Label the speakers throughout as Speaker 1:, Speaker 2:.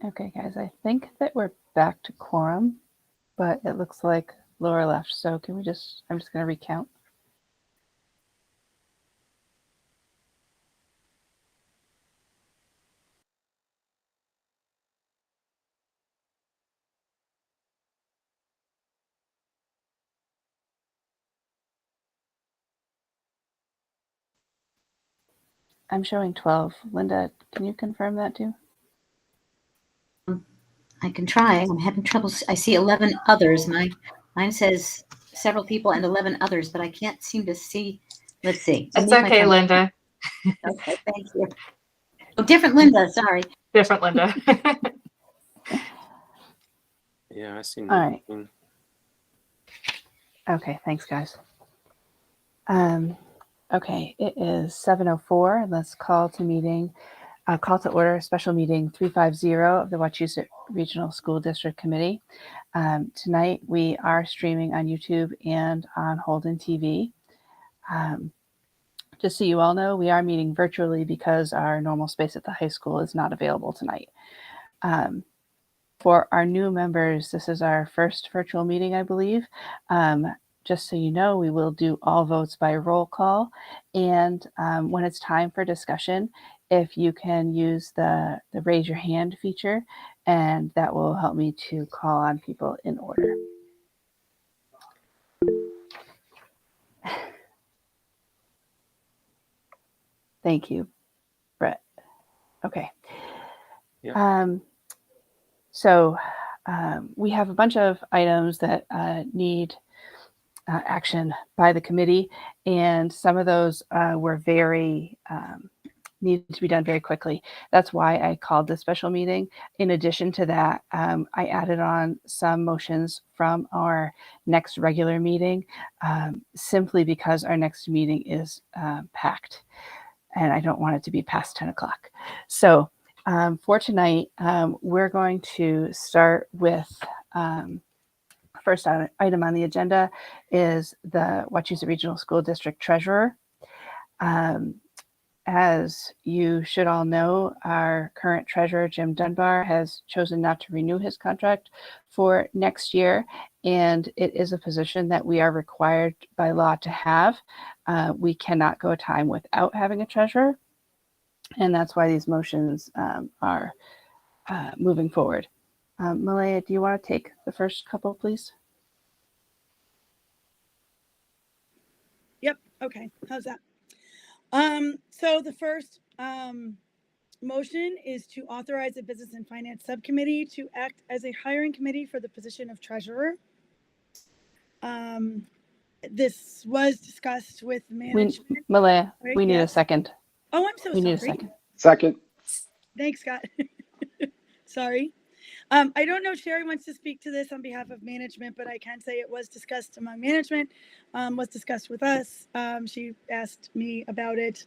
Speaker 1: Okay, guys, I think that we're back to quorum, but it looks like Laura left. So can we just, I'm just going to recount. I'm showing 12. Linda, can you confirm that too?
Speaker 2: I can try. I'm having trouble. I see 11 others. Mine says several people and 11 others, but I can't seem to see. Let's see.
Speaker 3: It's okay, Linda.
Speaker 2: Okay, thank you. Oh, different Linda, sorry.
Speaker 3: Different Linda.
Speaker 4: Yeah, I see.
Speaker 1: All right. Okay, thanks, guys. Okay, it is 7:04. Let's call to order a special meeting 350 of the Wachusett Regional School District Committee. Tonight we are streaming on YouTube and on Holden TV. Just so you all know, we are meeting virtually because our normal space at the high school is not available tonight. For our new members, this is our first virtual meeting, I believe. Just so you know, we will do all votes by roll call. And when it's time for discussion, if you can use the raise your hand feature, and that will help me to call on people in order. Thank you, Brett. Okay.
Speaker 4: Yeah.
Speaker 1: So we have a bunch of items that need action by the committee, and some of those were very need to be done very quickly. That's why I called this special meeting. In addition to that, I added on some motions from our next regular meeting, simply because our next meeting is packed, and I don't want it to be past 10 o'clock. So for tonight, we're going to start with first item on the agenda is the Wachusett Regional School District Treasurer. As you should all know, our current treasurer, Jim Dunbar, has chosen not to renew his contract for next year, and it is a position that we are required by law to have. We cannot go a time without having a treasurer, and that's why these motions are moving forward. Malaya, do you want to take the first couple, please?
Speaker 5: Yep. Okay. How's that? So the first motion is to authorize the Business and Finance Subcommittee to act as a hiring committee for the position of treasurer. This was discussed with management.
Speaker 1: Malaya, we need a second.
Speaker 5: Oh, I'm so sorry.
Speaker 1: We need a second.
Speaker 6: Second.
Speaker 5: Thanks, Scott. Sorry. I don't know if Sherry wants to speak to this on behalf of management, but I can say it was discussed among management, was discussed with us. She asked me about it.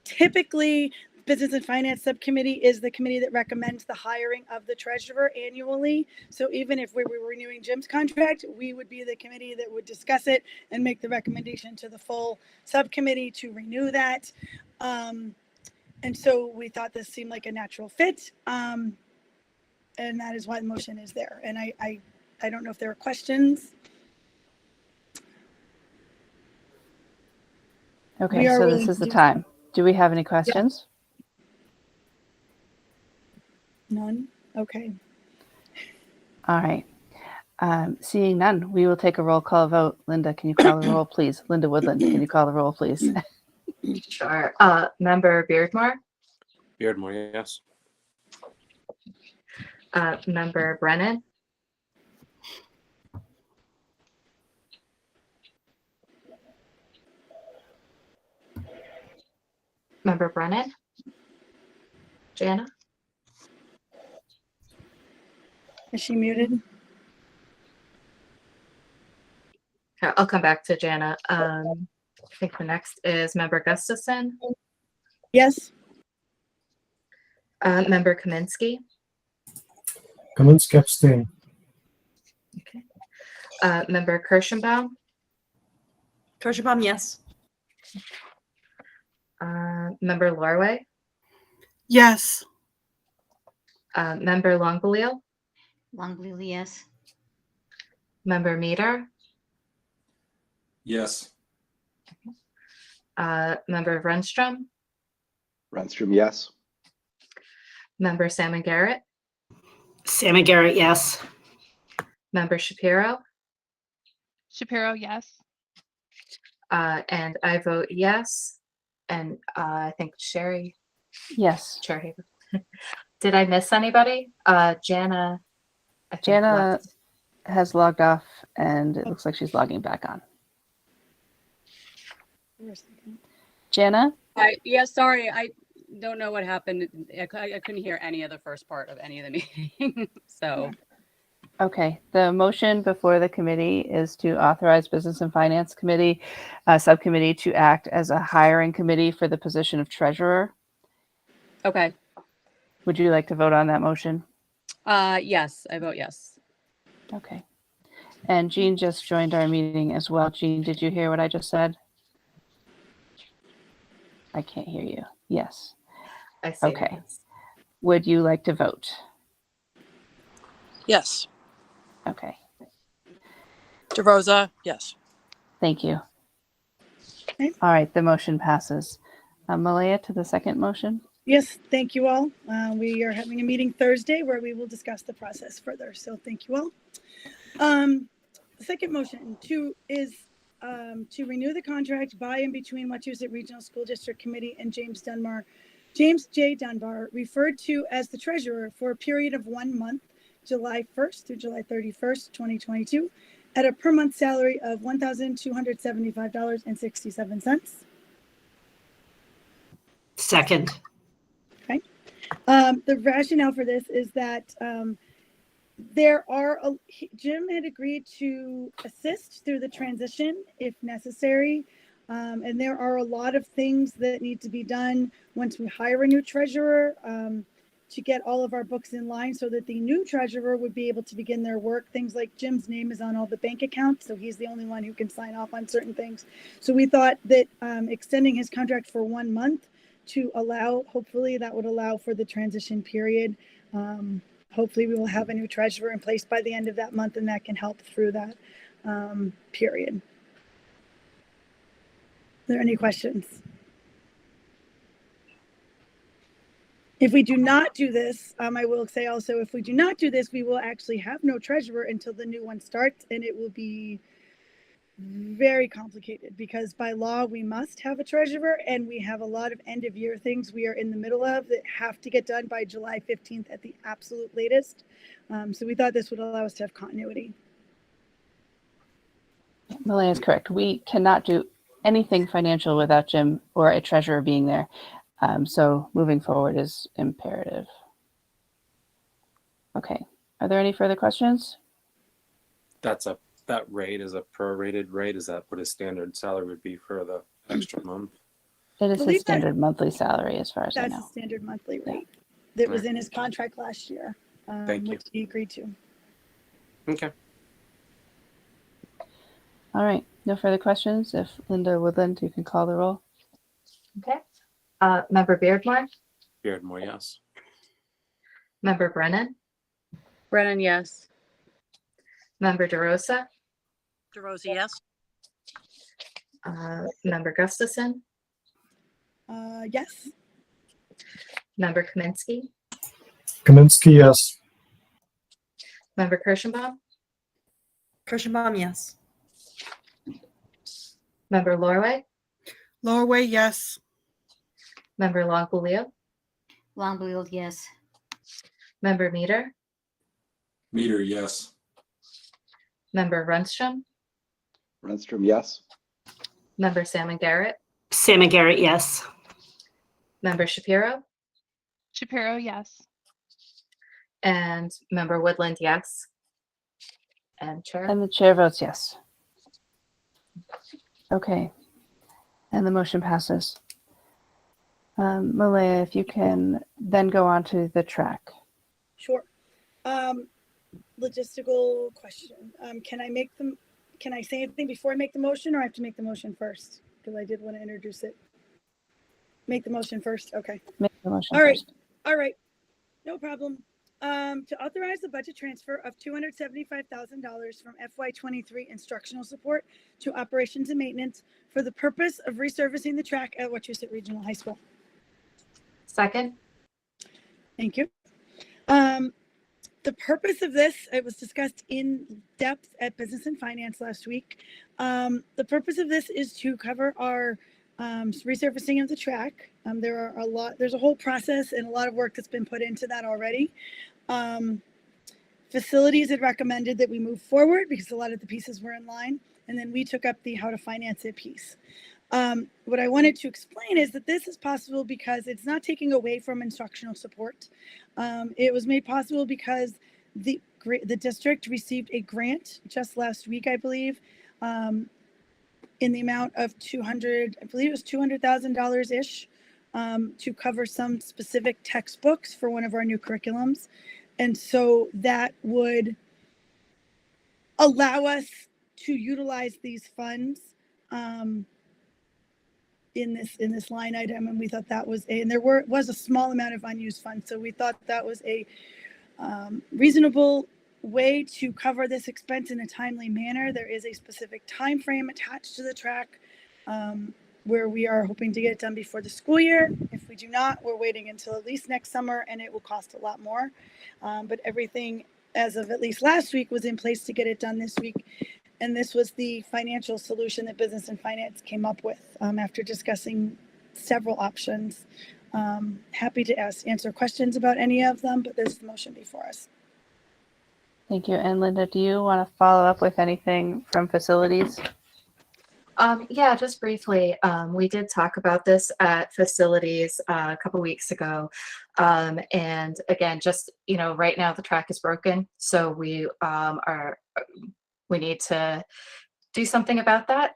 Speaker 5: Typically, Business and Finance Subcommittee is the committee that recommends the hiring of the treasurer annually. So even if we were renewing Jim's contract, we would be the committee that would discuss it and make the recommendation to the full subcommittee to renew that. And so we thought this seemed like a natural fit. And that is why the motion is there. And I don't know if there are questions.
Speaker 1: Okay, so this is the time. Do we have any questions?
Speaker 5: None? Okay.
Speaker 1: All right. Seeing none, we will take a roll call vote. Linda, can you call the roll, please? Linda Woodland, can you call the roll, please?
Speaker 3: Sure. Member Beardmore?
Speaker 4: Beardmore, yes.
Speaker 3: Member Brennan? Member Brennan? Jana?
Speaker 5: Is she muted?
Speaker 3: I'll come back to Jana. I think the next is Member Gustafson.
Speaker 5: Yes.
Speaker 3: Member Kaminsky.
Speaker 6: Kaminsky abstain.
Speaker 3: Okay. Member Kirschenbaum.
Speaker 7: Kirschenbaum, yes.
Speaker 3: Member Lorway.
Speaker 7: Yes.
Speaker 3: Member Longbeliel,
Speaker 2: Longley, yes.
Speaker 3: Member Meter,
Speaker 8: Yes.
Speaker 3: Member Renstrom,
Speaker 9: Renstrom, yes.
Speaker 3: Member Salmon Garrett,
Speaker 7: Sammy Garrett, yes.
Speaker 3: Member Shapiro,
Speaker 10: Shapiro, yes.
Speaker 3: and I vote yes. And I think Sherry,
Speaker 1: Yes.
Speaker 3: Chair Haber. Did I miss anybody? Jana, I think,
Speaker 1: Jana
Speaker 3: left.
Speaker 1: has logged off and it looks like she's logging back on. Jana?
Speaker 11: Yeah, sorry, I don't know what happened. I couldn't hear any of the first part of any of the meeting. So,
Speaker 1: Okay, the motion before the committee is to authorize Business and Finance Committee, subcommittee to act as a hiring committee for the position of treasurer.
Speaker 11: okay.
Speaker 1: Would you like to vote on that motion?
Speaker 11: Yes, I vote yes.
Speaker 1: Okay. And Jean just joined our meeting as well. Jean, did you hear what I just said? I can't hear you. Yes.
Speaker 3: I see.
Speaker 1: Okay.
Speaker 3: yes.
Speaker 1: Would you like to vote?
Speaker 12: Yes.
Speaker 1: Okay.
Speaker 12: DeRosa, yes.
Speaker 1: Thank you.
Speaker 5: Okay.
Speaker 1: All right, the motion passes. Malaya, to the second motion.
Speaker 5: Yes, thank you all. We are having a meeting Thursday where we will discuss the process further. So thank you all. The second motion is to renew the contract by and between Wachusett Regional School District Committee and James J. Dunbar, referred to as the treasurer, for a period of 1 month, July 1st through July 31st, 2022, at a per month salary of $1,275.67.
Speaker 7: Second.
Speaker 5: The rationale for this is that Jim had agreed to assist through the transition if necessary. And there are a lot of things that need to be done once we hire a new treasurer to get all of our books in line so that the new treasurer would be able to begin their work. Things like Jim's name is on all the bank accounts, so he's the only one who can sign off on certain things. So we thought that extending his contract for 1 month to hopefully that would allow for the transition period. Hopefully we will have a new treasurer in place by the end of that month, and that can help through that period. Are there any questions? If we do not do this, I will say also, if we do not do this, we will actually have no treasurer until the new one starts, and it will be very complicated because by law we must have a treasurer, and we have a lot of end of year things we are in the middle of that have to get done by July 15th at the absolute latest. So we thought this would allow us to have continuity.
Speaker 1: Malaya is correct. We cannot do anything financial without Jim or a treasurer being there. So moving forward is imperative. Okay. Are there any further questions?
Speaker 4: That rate is a prorated rate. Is that what his standard salary would be for the extra month?
Speaker 1: It is
Speaker 5: Believe
Speaker 1: his
Speaker 5: that-
Speaker 1: standard monthly salary as far as I
Speaker 5: That's the
Speaker 1: know.
Speaker 5: standard monthly rate that was in his contract last year,
Speaker 4: Thank you.
Speaker 5: which he agreed to.
Speaker 4: Okay.
Speaker 1: All right. No further questions. If Linda Woodland, you can call the roll.
Speaker 3: Okay. Member Beardmore,
Speaker 4: Beardmore, yes.
Speaker 3: Member Brennan,
Speaker 11: Brennan, yes.
Speaker 3: Member DeRosa,
Speaker 12: DeRosa, yes.
Speaker 3: Member Gustafson,
Speaker 5: Yes.
Speaker 3: Member Kaminsky,
Speaker 6: Kaminsky, yes.
Speaker 3: Member Kirschenbaum,
Speaker 7: Kirschenbaum, yes.
Speaker 3: Member Lorway,
Speaker 12: Lorway, yes.
Speaker 3: Member Longbeliel,
Speaker 2: Longley, yes.
Speaker 3: Member Meter,
Speaker 8: Meter, yes.
Speaker 3: Member Renstrom,
Speaker 9: Renstrom, yes.
Speaker 3: Member Salmon Garrett,
Speaker 7: Sammy Garrett, yes.
Speaker 3: Member Shapiro,
Speaker 10: Shapiro, yes.
Speaker 3: and Member Woodland, yes. And Chair.
Speaker 1: And the chair votes yes. Okay. And the motion passes. Malaya, if you can then go on to the track.
Speaker 5: Sure. Logistical question. Can I say anything before I make the motion, or I have to make the motion first? Because I did want to introduce it. Make the motion first. Okay.
Speaker 1: Make the motion
Speaker 5: All right.
Speaker 1: first.
Speaker 5: All right. No problem. To authorize the budget transfer of $275,000 from FY23 instructional support to operations and maintenance for the purpose of resurfacing the track at Wachusett Regional High School.
Speaker 3: Second.
Speaker 5: Thank you. The purpose of this, it was discussed in depth at Business and Finance last week. The purpose of this is to cover our resurfacing of the track. There's a whole process and a lot of work that's been put into that already. Facilities had recommended that we move forward because a lot of the pieces were in line, and then we took up the how to finance it piece. What I wanted to explain is that this is possible because it's not taking away from instructional support. It was made possible because the district received a grant just last week, I believe, in the amount of $200,000 ish, to cover some specific textbooks for one of our new curriculums. And so that would allow us to utilize these funds in this line item, and we thought that was and there was a small amount of unused funds, so we thought that was a reasonable way to cover this expense in a timely manner. There is a specific time frame attached to the track where we are hoping to get it done before the school year. If we do not, we're waiting until at least next summer, and it will cost a lot more. But everything as of at least last week was in place to get it done this week. And this was the financial solution that Business and Finance came up with after discussing several options. Happy to answer questions about any of them, but there's the motion before us.
Speaker 1: Thank you. And Linda, do you want to follow up with anything from facilities?
Speaker 3: Yeah, just briefly, we did talk about this at facilities a couple weeks ago. And again, just, right now the track is broken. So we need to do something about that.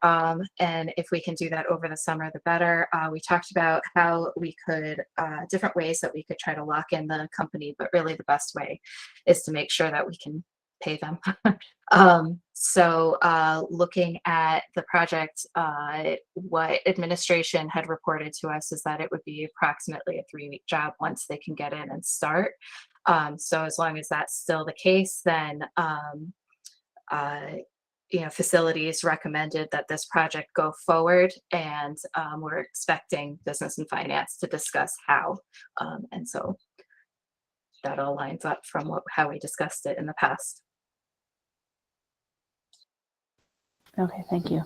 Speaker 3: And if we can do that over the summer, the better. We talked about how we could, different ways that we could try to lock in the company, but really the best way is to make sure that we can pay them. So looking at the project, what administration had reported to us is that it would be approximately a 3-week job once they can get in and start. So as long as that's still the case, then facilities recommended that this project go forward, and we're expecting Business and Finance to discuss how. And so that all lines up from how we discussed it in the past.
Speaker 1: Okay, thank you.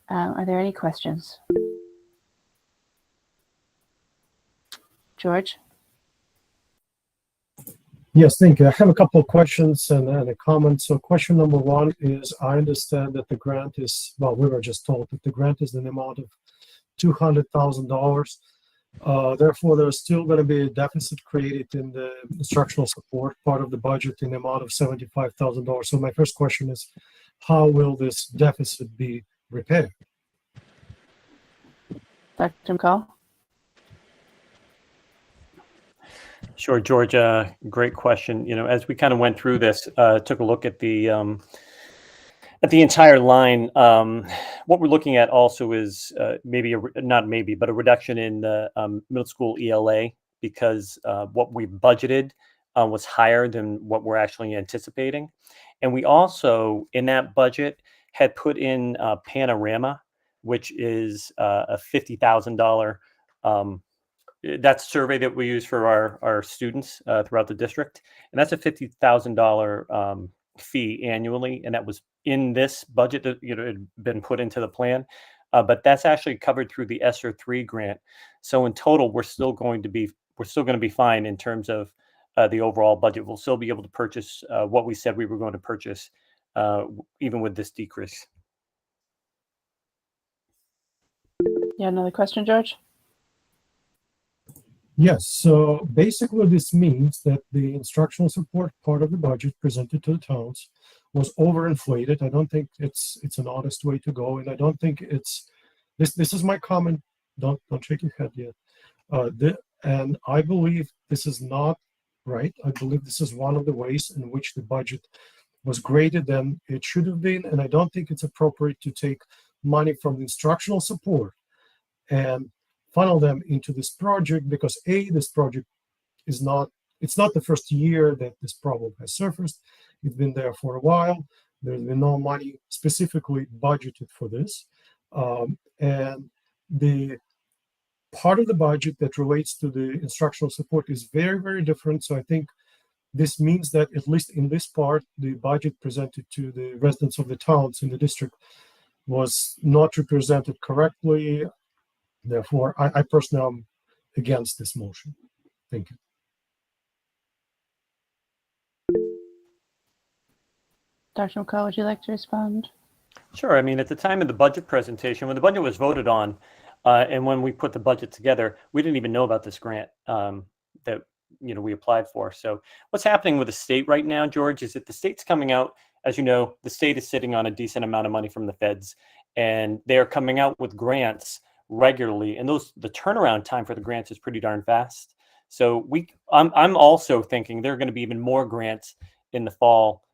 Speaker 1: Are there any questions? George?
Speaker 6: Yes, thank you. I have a couple of questions and a comment. So question number one is, I understand that the grant is, well, we were just told that the grant is in the amount of $200,000. Therefore, there's still going to be a deficit created in the instructional support part of the budget in the amount of $75,000. So my first question is, how will this deficit be repaired?
Speaker 1: Dr. McCall?
Speaker 13: Sure, George. Great question. As we kind of went through this, took a look at the entire line. What we're looking at also is a reduction in the middle school ELA, because what we budgeted was higher than what we're actually anticipating. And we also, in that budget, had put in Panorama, which is a $50,000 that's a survey that we use for our students throughout the district. And that's a $50,000 fee annually. And that was in this budget that had been put into the plan. But that's actually covered through the ESSER 3 grant. So in total, we're still going to be fine in terms of the overall budget. We'll still be able to purchase what we said we were going to purchase, even with this decrease.
Speaker 1: Yeah, another question, George?
Speaker 6: Yes, so basically this means that the instructional support part of the budget presented to the towns was overinflated. I don't think it's an honest way to go, and I don't think it's this is my comment. Don't shake your head yet. And I believe this is not right. I believe this is one of the ways in which the budget was greater than it should have been, and I don't think it's appropriate to take money from the instructional support and funnel them into this project, because this project is not it's not the first year that this problem has surfaced. It's been there for a while. There's been no money specifically budgeted for this. And the part of the budget that relates to the instructional support is very, very different. So I think this means that at least in this part, the budget presented to the residents of the towns in the district was not represented correctly. Therefore, I personally am against this motion. Thank you.
Speaker 1: Dr. McCall, would you like to respond?
Speaker 13: Sure. I mean, at the time of the budget presentation, when the budget was voted on, and when we put the budget together, we didn't even know about this grant that we applied for. So what's happening with the state right now, George, is that the state's coming out. As you know, the state is sitting on a decent amount of money from the feds, and they're coming out with grants regularly. And the turnaround time for the grants is pretty darn fast. So I'm also thinking there are going to be even more grants in the fall,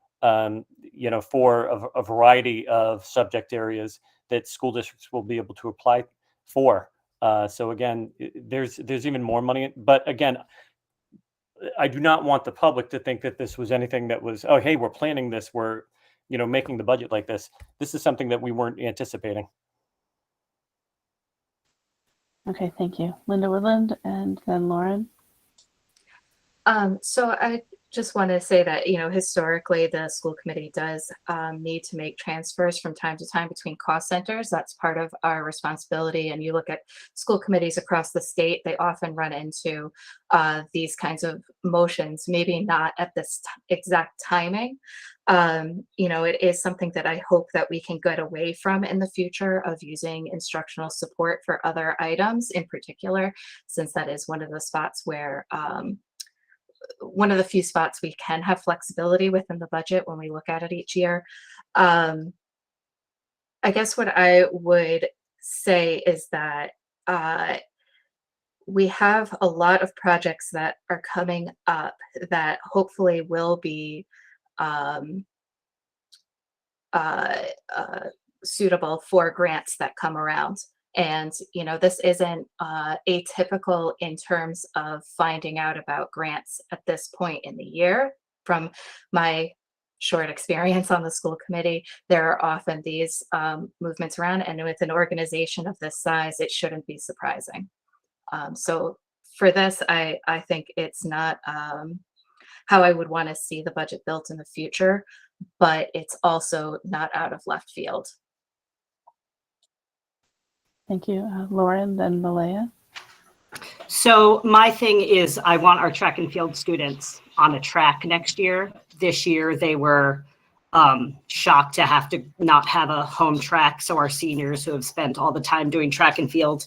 Speaker 13: for a variety of subject areas that school districts will be able to apply for. So again, there's even more money. But again, I do not want the public to think that this was anything that was, oh, hey, we're planning this. We're, making the budget like this. This is something that we weren't anticipating.
Speaker 1: Okay, thank you. Linda Woodland and then Lauren.
Speaker 3: So I just want to say that, historically, the school committee does need to make transfers from time to time between cost centers. That's part of our responsibility. And you look at school committees across the state, they often run into these kinds of motions, maybe not at this exact timing. It is something that I hope that we can get away from in the future, of using instructional support for other items in particular, since that is one of the spots where one of the few spots we can have flexibility within the budget when we look at it each year. I guess what I would say is that we have a lot of projects that are coming up that hopefully will be suitable for grants that come around. And, this isn't atypical in terms of finding out about grants at this point in the year. From my short experience on the school committee, there are often these movements around, and with an organization of this size, it shouldn't be surprising. So for this, I think it's not how I would want to see the budget built in the future, but it's also not out of left field.
Speaker 1: Thank you. Lauren, then Malaya.
Speaker 7: So my thing is, I want our track and field students on a track next year. This year, they were shocked to have to not have a home track. So our seniors who have spent all the time doing track and field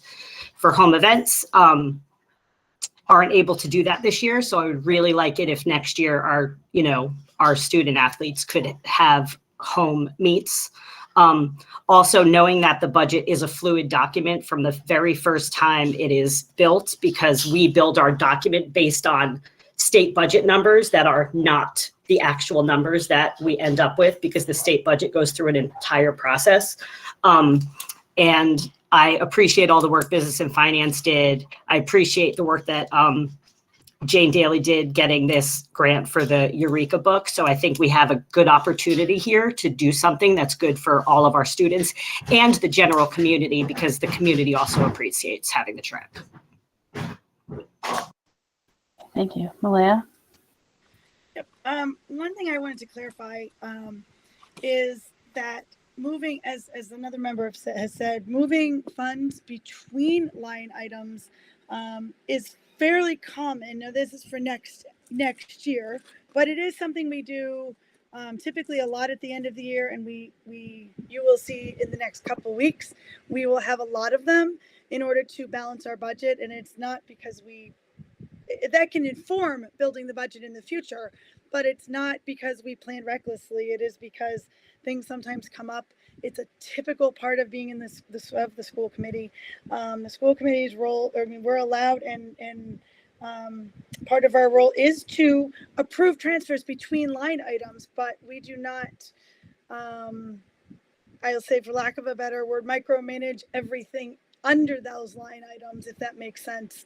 Speaker 7: for home events aren't able to do that this year. So I would really like it if next year our student athletes could have home meets. Also knowing that the budget is a fluid document from the very first time it is built, because we build our document based on state budget numbers that are not the actual numbers that we end up with, because the state budget goes through an entire process. And I appreciate all the work Business and Finance did. I appreciate the work that Jane Daly did getting this grant for the Eureka book. So I think we have a good opportunity here to do something that's good for all of our students and the general community, because the community also appreciates having the track.
Speaker 1: Thank you. Malaya?
Speaker 5: Yep. One thing I wanted to clarify is that moving, as another member has said, moving funds between line items is fairly common. Now, this is for next year, but it is something we do typically a lot at the end of the year, and you will see in the next couple weeks we will have a lot of them in order to balance our budget. And it's not because that can inform building the budget in the future, but it's not because we plan recklessly. It is because things sometimes come up. It's a typical part of being in the school committee. The school committee's role, we're allowed, and part of our role is to approve transfers between line items, but we do not, I'll say for lack of a better word, micromanage everything under those line items, if that makes sense.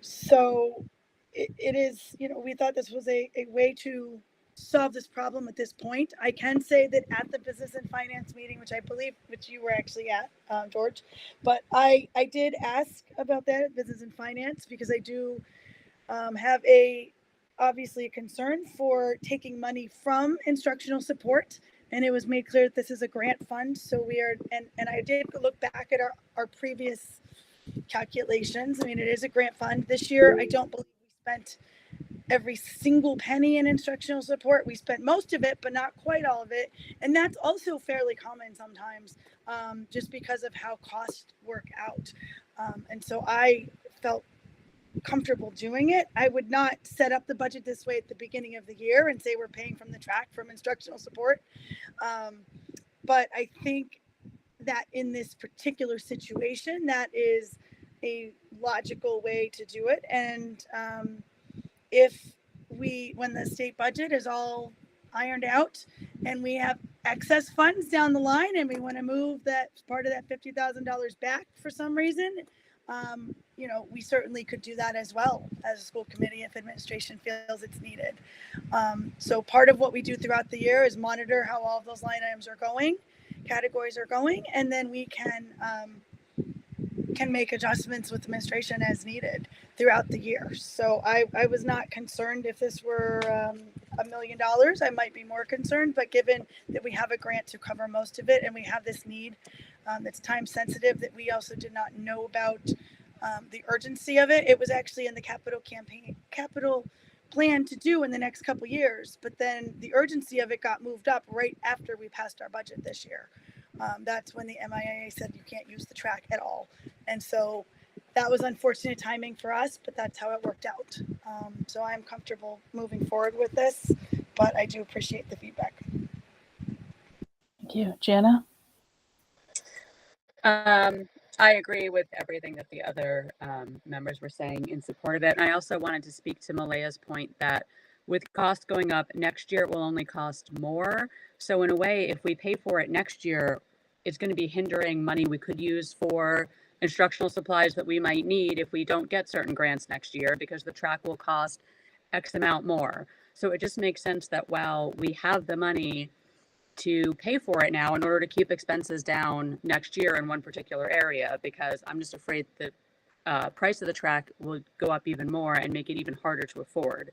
Speaker 5: So it is, we thought this was a way to solve this problem at this point. I can say that at the business and finance meeting, which you were actually at, George, but I did ask about that at business and finance because I do have obviously a concern for taking money from instructional support. And it was made clear that this is a grant fund. So we are, and I did look back at our previous calculations. I mean, it is a grant fund. This year, I don't believe we spent every single penny in instructional support. We spent most of it, but not quite all of it. And that's also fairly common sometimes, just because of how costs work out. And so I felt comfortable doing it. I would not set up the budget this way at the beginning of the year and say we're paying from the track from instructional support. But I think that in this particular situation, that is a logical way to do it. And when the state budget is all ironed out and we have excess funds down the line and we want to move that part of that $50,000 back for some reason, we certainly could do that as well as a school committee if administration feels it's needed. So part of what we do throughout the year is monitor how all of those line items are going, categories are going, and then we can make adjustments with administration as needed throughout the year. So I was not concerned if this were $1 million. I might be more concerned, but given that we have a grant to cover most of it and we have this need that's time sensitive that we also did not know about the urgency of it. It was actually in the capital plan to do in the next couple years, but then the urgency of it got moved up right after we passed our budget this year. That's when the MIAA said you can't use the track at all. And so that was unfortunate timing for us, but that's how it worked out. So I'm comfortable moving forward with this, but I do appreciate the feedback.
Speaker 1: Thank you. Jana?
Speaker 11: I agree with everything that the other members were saying in support of it. And I also wanted to speak to Malaya's point that with cost going up next year, it will only cost more. So in a way, if we pay for it next year, it's going to be hindering money we could use for instructional supplies that we might need if we don't get certain grants next year, because the track will cost X amount more. So it just makes sense that while we have the money to pay for it now in order to keep expenses down next year in one particular area, because I'm just afraid the price of the track will go up even more and make it even harder to afford.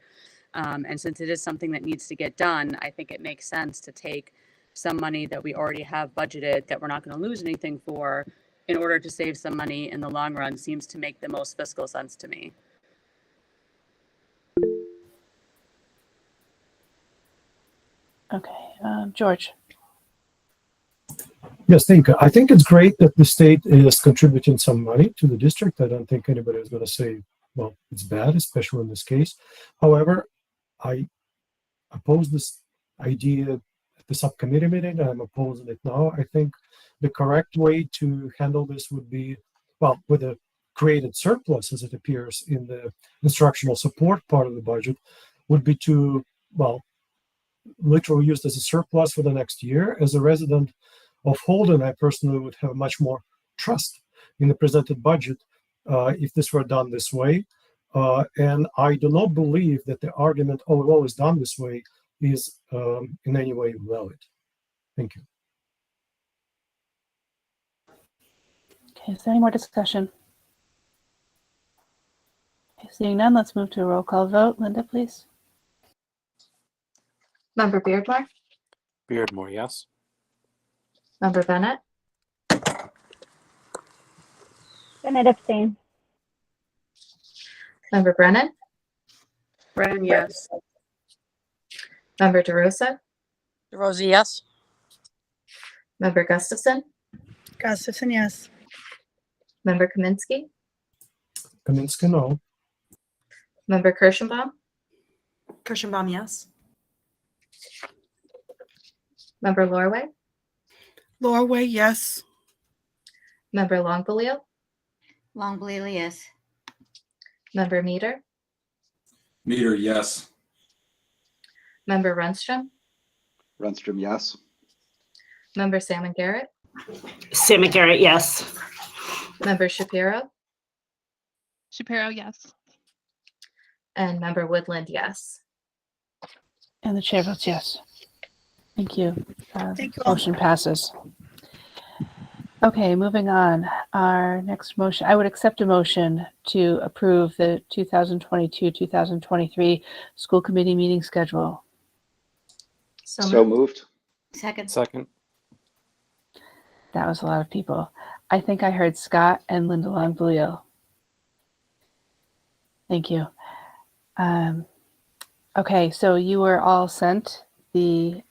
Speaker 11: And since it is something that needs to get done, I think it makes sense to take some money that we already have budgeted that we're not going to lose anything for in order to save some money in the long run. Seems to make the most fiscal sense to me.
Speaker 1: Okay. George?
Speaker 6: Yes, I think it's great that the state is contributing some money to the district. I don't think anybody is going to say, well, it's bad, especially in this case. However, I oppose this idea at the subcommittee meeting. I'm opposing it now. I think the correct way to handle this would be, well, with a created surplus, as it appears in the instructional support part of the budget, would be to, well, literally used as a surplus for the next year. As a resident of Holden, I personally would have much more trust in the presented budget if this were done this way. And I do not believe that the argument, oh, we've always done this way, is in any way valid. Thank you.
Speaker 1: Okay, is there any more discussion? Okay, seeing none, let's move to a roll call vote. Linda, please.
Speaker 3: Member Beardmore,
Speaker 4: Beardmore, yes.
Speaker 3: Member Bennett,
Speaker 14: Bennett abstain.
Speaker 3: Member Brennan,
Speaker 11: Brennan, yes.
Speaker 3: Member DeRosa,
Speaker 12: DeRosa, yes.
Speaker 3: Member Gustafson,
Speaker 5: Gustafson, yes.
Speaker 3: Member Kaminsky,
Speaker 6: Kaminsky, no.
Speaker 3: Member Kirschenbaum,
Speaker 12: Kirschenbaum, yes.
Speaker 3: Member Lorway,
Speaker 12: Lorway, yes.
Speaker 3: Member Longbalil,
Speaker 2: Longbalil, yes.
Speaker 3: Member Meter,
Speaker 8: Meter, yes.
Speaker 3: Member Renstrom,
Speaker 9: Renstrom, yes.
Speaker 3: Member Salmon Garrett,
Speaker 7: Salmon Garrett, yes.
Speaker 3: Member Shapiro,
Speaker 10: Shapiro, yes.
Speaker 3: And Member Woodland, yes.
Speaker 1: And the chair votes yes. Thank you.
Speaker 5: Thank you all.
Speaker 1: Motion passes. Okay, moving on. Our next motion, I would accept a motion to approve the 2022-2023 school committee meeting schedule.
Speaker 9: So moved.
Speaker 2: Second.
Speaker 4: Second.
Speaker 1: That was a lot of people. I think I heard Scott and Linda Longbulio. Thank you. Okay, so you were all sent the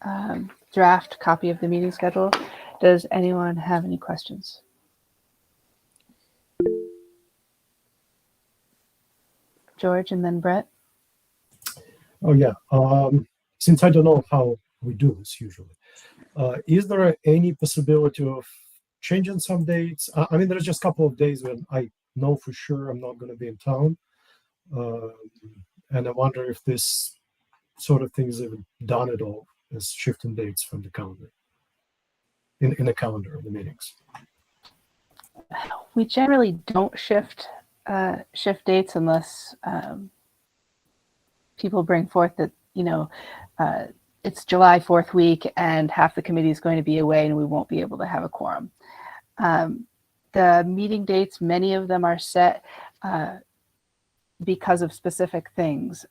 Speaker 1: draft copy of the meeting schedule. Does anyone have any questions? George and then Brett.
Speaker 6: Oh, yeah. Since I don't know how we do this usually, is there any possibility of changing some dates? I mean, there's just a couple of days when I know for sure I'm not going to be in town. And I wonder if this sort of thing is even done at all as shifting dates from the calendar, in the calendar of the meetings.
Speaker 1: We generally don't shift dates unless people bring forth that, it's July 4th week and half the committee is going to be away and we won't be able to have a quorum. The meeting dates, many of them are set because of specific things,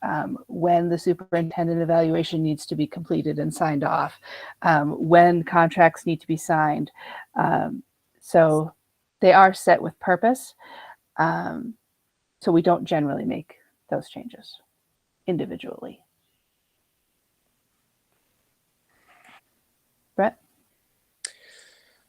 Speaker 1: when the superintendent evaluation needs to be completed and signed off, when contracts need to be signed. So they are set with purpose. So we don't generally make those changes individually. Brett?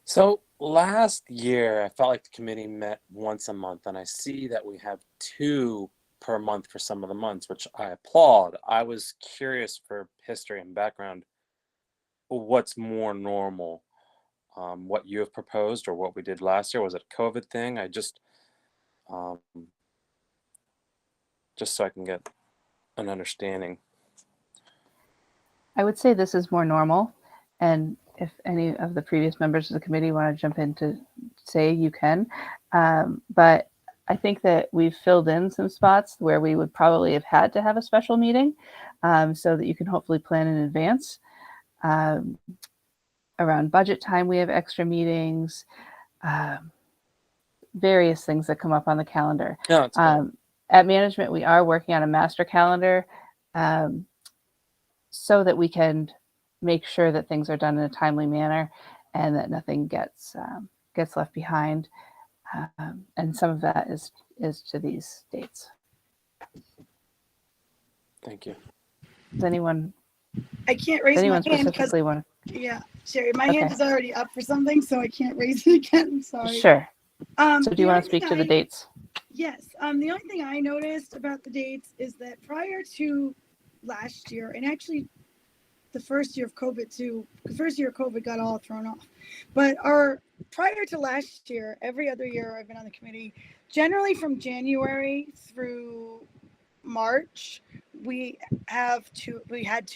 Speaker 4: So last year, I felt like the committee met once a month, and I see that we have 2 per month for some of the months, which I applaud. I was curious for history and background, what's more normal, what you have proposed or what we did last year. Was it a COVID thing? I just so I can get an understanding.
Speaker 1: I would say this is more normal, and if any of the previous members of the committee want to jump in to say, you can. But I think that we've filled in some spots where we would probably have had to have a special meeting, so that you can hopefully plan in advance. Around budget time, we have extra meetings, various things that come up on the calendar.
Speaker 4: No, it's good.
Speaker 1: At management, we are working on a master calendar so that we can make sure that things are done in a timely manner and that nothing gets left behind. And some of that is to these dates.
Speaker 4: Thank you.
Speaker 1: Does anyone
Speaker 5: I can't raise my hand because,
Speaker 1: specifically want
Speaker 5: yeah, Sherry, my hand is already up for something, so I can't raise it again. I'm sorry.
Speaker 1: Sure. So do
Speaker 5: the
Speaker 1: you want
Speaker 5: only
Speaker 1: to speak
Speaker 5: thing
Speaker 1: to the dates?
Speaker 5: Yes. The only thing I noticed about the dates is that prior to last year, and actually the first year of COVID got all thrown off. But prior to last year, every other year I've been on the committee, generally from January through March, we had 2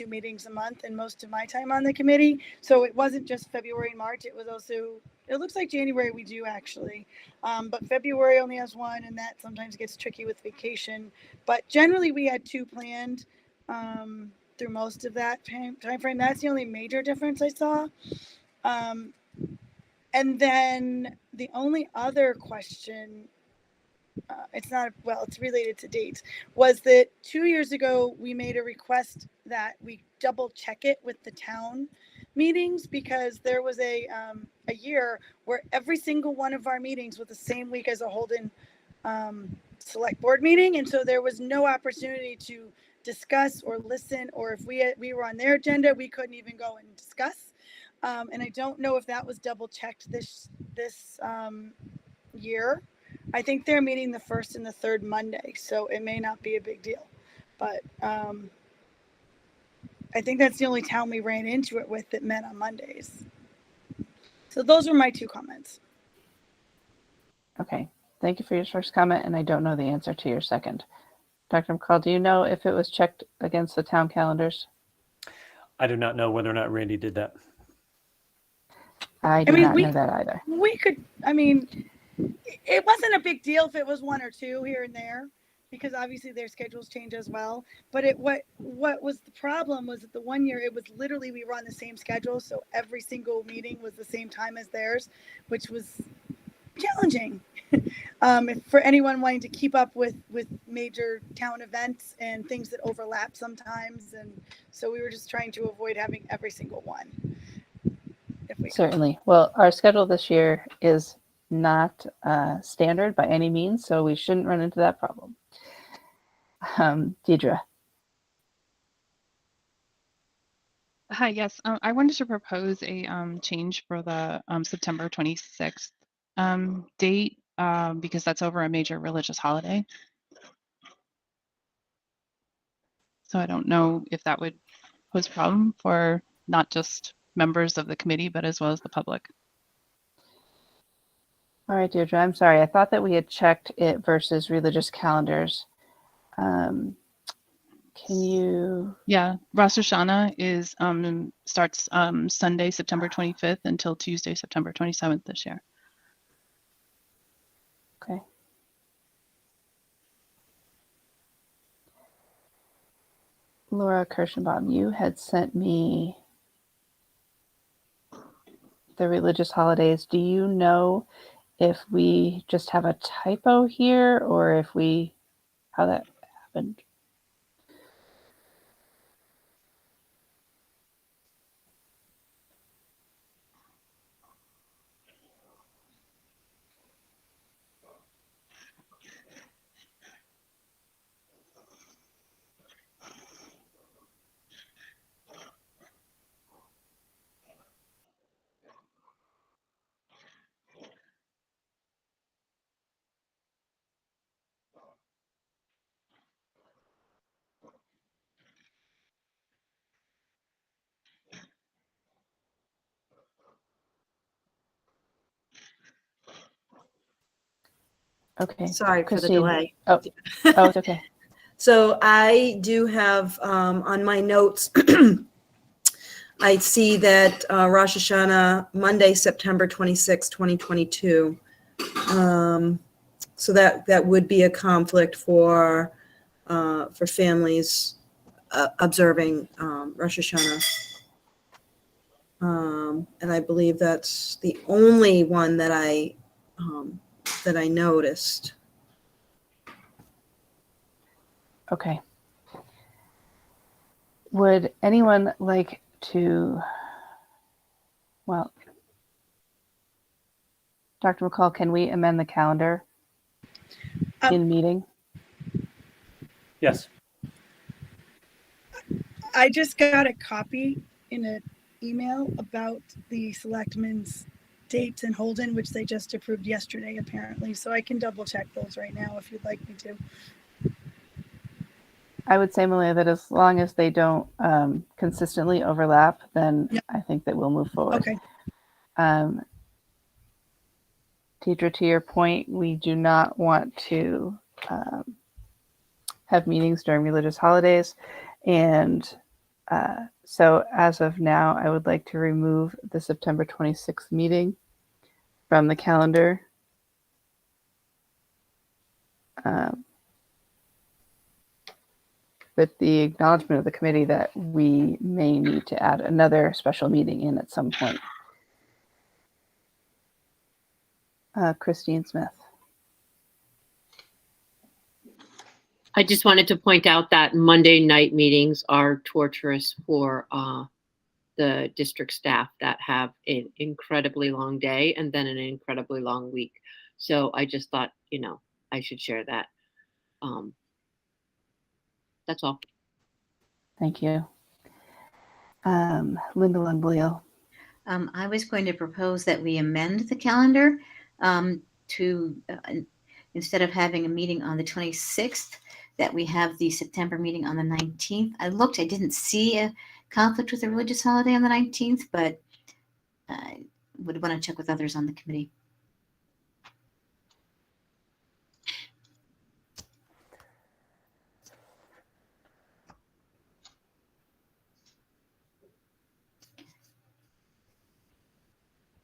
Speaker 5: meetings a month in most of my time on the committee. So it wasn't just February and March. It was also, it looks like January we do actually. But February only has 1, and that sometimes gets tricky with vacation. But generally we had 2 planned through most of that time frame. That's the only major difference I saw. And then the only other question, it's related to dates, was that 2 years ago we made a request that we double check it with the town meetings, because there was a year where every single one of our meetings was the same week as a Holden select board meeting, and so there was no opportunity to discuss or listen, or if we were on their agenda, we couldn't even go and discuss. And I don't know if that was double checked this year. I think they're meeting the 1st and the 3rd Monday, so it may not be a big deal. But I think that's the only town we ran into it with that met on Mondays. So those are my 2 comments.
Speaker 1: Okay. Thank you for your first comment, and I don't know the answer to your second. Dr. McCall, do you know if it was checked against the town calendars?
Speaker 13: I do not know whether or not Randy did that.
Speaker 1: I do not know that either.
Speaker 5: It wasn't a big deal if it was 1 or 2 here and there. because obviously their schedules change as well. But what was the problem was that the one year it was literally we were on the same schedule, so every single meeting was the same time as theirs, which was challenging for anyone wanting to keep up with major town events and things that overlap sometimes. And so we were just trying to avoid having every single one. If we could.
Speaker 1: Certainly. Well, our schedule this year is not standard by any means, so we shouldn't run into that problem. Deidre.
Speaker 10: Hi, yes. I wanted to propose a change for the September 26th date because that's over a major religious holiday. So I don't know if that would pose a problem for not just members of the committee, but as well as the public.
Speaker 1: All right, Deirdre, I'm sorry. I thought that we had checked it versus religious calendars. Can you?
Speaker 10: Yeah, Rosh Hashanah is starts Sunday, September 25th until Tuesday, September 27th this year.
Speaker 1: Okay. Laura Kirschenbaum, you had sent me the religious holidays. Do you know if we just have a typo here or if how that happened? Okay.
Speaker 12: Sorry for the
Speaker 1: Christine.
Speaker 12: delay.
Speaker 1: Oh, it's okay.
Speaker 12: So I do have on my notes, I see that Rosh Hashanah, Monday, September 26, 2022. So that would be a conflict for families observing Rosh Hashanah. And I believe that's the only one that I noticed.
Speaker 1: Okay. Would anyone like to, well, Dr. McCall, can we amend the calendar in meeting?
Speaker 13: Yes.
Speaker 5: I just got a copy in an email about the selectmen's dates in Holden, which they just approved yesterday, apparently. So I can double check those right now if you'd like me to.
Speaker 1: I would say, Malia, that as long as they don't consistently overlap, then
Speaker 5: Yep.
Speaker 1: I think that we'll move forward.
Speaker 5: Okay.
Speaker 1: Deidre, to your point, we do not want to have meetings during religious holidays. And so as of now, I would like to remove the September 26th meeting from the calendar. With the acknowledgement of the committee that we may need to add another special meeting in at some point. Christine Smith.
Speaker 15: I just wanted to point out that Monday night meetings are torturous for the district staff that have an incredibly long day and then an incredibly long week. So I just thought, I should share that. That's all.
Speaker 1: Thank you. Linda Lundbleel.
Speaker 2: I was going to propose that we amend the calendar to, instead of having a meeting on the 26th, that we have the September meeting on the 19th. I didn't see a conflict with a religious holiday on the 19th, but I would want to check with others on the committee.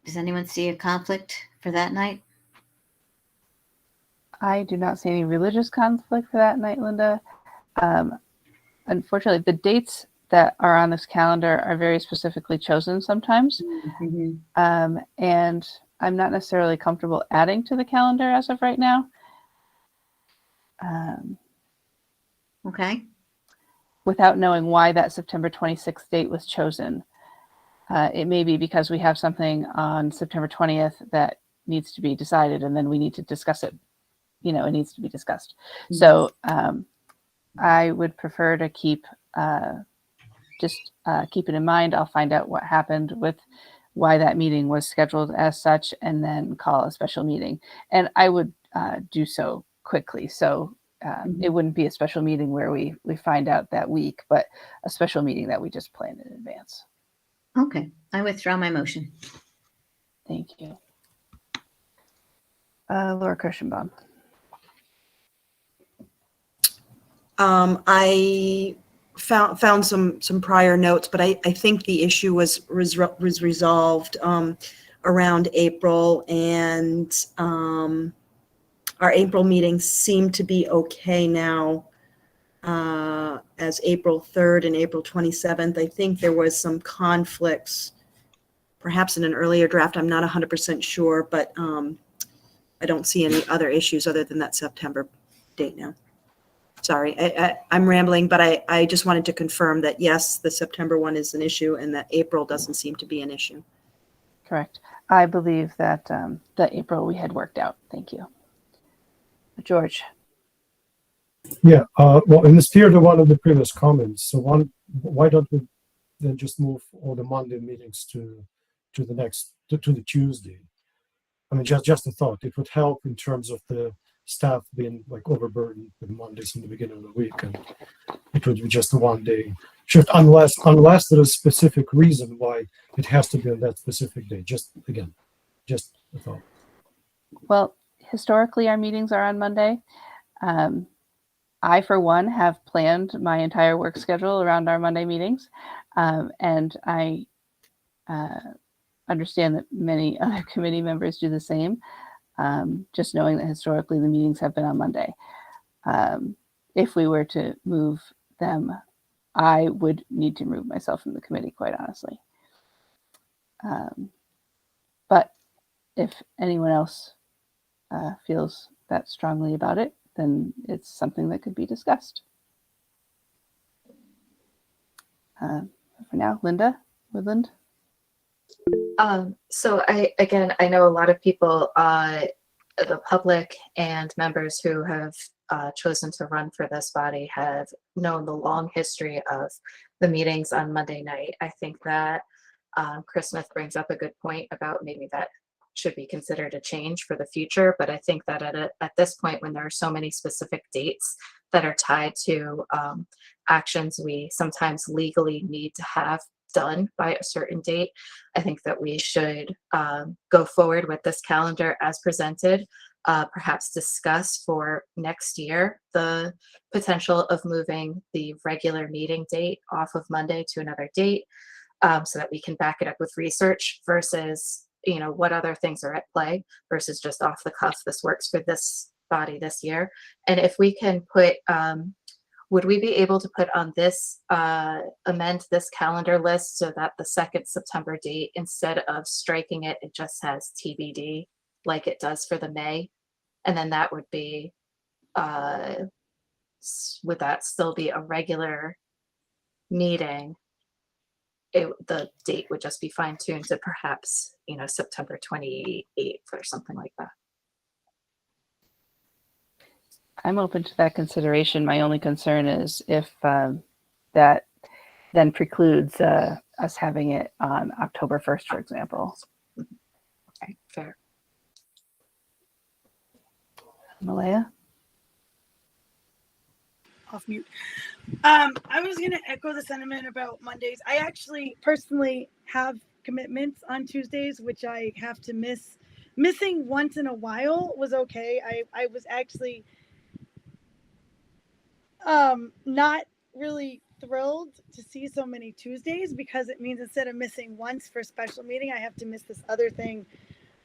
Speaker 2: Does anyone see a conflict for that night?
Speaker 1: I do not see any religious conflict for that night, Linda. Unfortunately, the dates that are on this calendar are very specifically chosen sometimes. And I'm not necessarily comfortable adding to the calendar as of right now.
Speaker 2: Okay.
Speaker 1: Without knowing why that September 26th date was chosen. It may be because we have something on September 20th that needs to be decided, and then we need to discuss it. You know, it needs to be discussed. So I would prefer to keep keep it in mind. I'll find out what happened with why that meeting was scheduled as such, and then call a special meeting. And I would do so quickly. So it wouldn't be a special meeting where we find out that week, but a special meeting that we just plan in advance.
Speaker 2: Okay, I withdraw my motion.
Speaker 1: Thank you. Laura Kirschenbaum.
Speaker 12: I found some prior notes, but I think the issue was resolved around April, and our April meetings seem to be okay now as April 3rd and April 27th. I think there was some conflicts, perhaps in an earlier draft. I'm not 100% sure, but I don't see any other issues other than that September date now. Sorry, I'm rambling, but I just wanted to confirm that, yes, the September one is an issue and that April doesn't seem to be an issue.
Speaker 1: Correct. I believe that the April we had worked out. Thank you. George.
Speaker 6: Yeah, well, in the spirit of one of the previous comments, so why don't we then just move all the Monday meetings to the Tuesday? I mean, just a thought. It would help in terms of the staff being like overburdened with Mondays in the beginning of the week, and it would be just a 1 day shift, unless there's a specific reason why it has to be on that specific day. Just a thought.
Speaker 1: Well, historically, our meetings are on Monday. I, for one, have planned my entire work schedule around our Monday meetings, and I understand that many other committee members do the same. Just knowing that historically the meetings have been on Monday. If we were to move them, I would need to remove myself from the committee, quite honestly. But if anyone else feels that strongly about it, then it's something that could be discussed. For now, Linda Woodland.
Speaker 3: So I know a lot of people, the public and members who have chosen to run for this body have known the long history of the meetings on Monday night. I think that Chris Smith brings up a good point about maybe that should be considered a change for the future. But I think that at this point, when there are so many specific dates that are tied to actions we sometimes legally need to have done by a certain date, I think that we should go forward with this calendar as presented, perhaps discuss for next year the potential of moving the regular meeting date off of Monday to another date, so that we can back it up with research versus, what other things are at play versus just off the cuff, this works for this body this year. And if we can put, would we be able to put on this, amend this calendar list so that the 2nd September date, instead of striking it, it just has TBD like it does for the May? And then that would be, would that still be a regular meeting? The date would just be fine-tuned to perhaps, September 28th or something like that.
Speaker 1: I'm open to that consideration. My only concern is if that then precludes us having it on October 1st, for example.
Speaker 3: Okay, fair.
Speaker 1: Malaya?
Speaker 5: Off mute. I was going to echo the sentiment about Mondays. I actually personally have commitments on Tuesdays, which I have to miss. Missing once in a while was okay. I was actually not really thrilled to see so many Tuesdays, because it means instead of missing once for a special meeting, I have to miss this other thing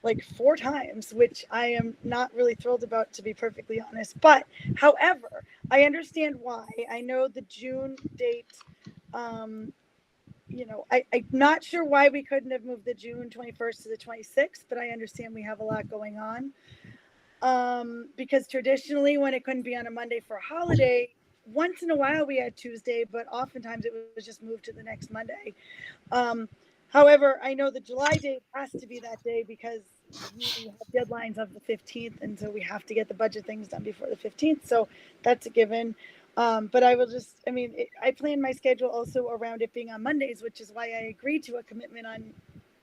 Speaker 5: like 4 times, which I am not really thrilled about, to be perfectly honest. But however, I understand why. I know the June date, you know, I'm not sure why we couldn't have moved the June 21st to the 26th, but I understand we have a lot going on. Because traditionally when it couldn't be on a Monday for a holiday, once in a while we had Tuesday, but oftentimes it was just moved to the next Monday. However, I know the July date has to be that day because we have deadlines of the 15th, and so we have to get the budget things done before the 15th. So that's a given. But I will just, I mean, I plan my schedule also around it being on Mondays, which is why I agreed to a commitment on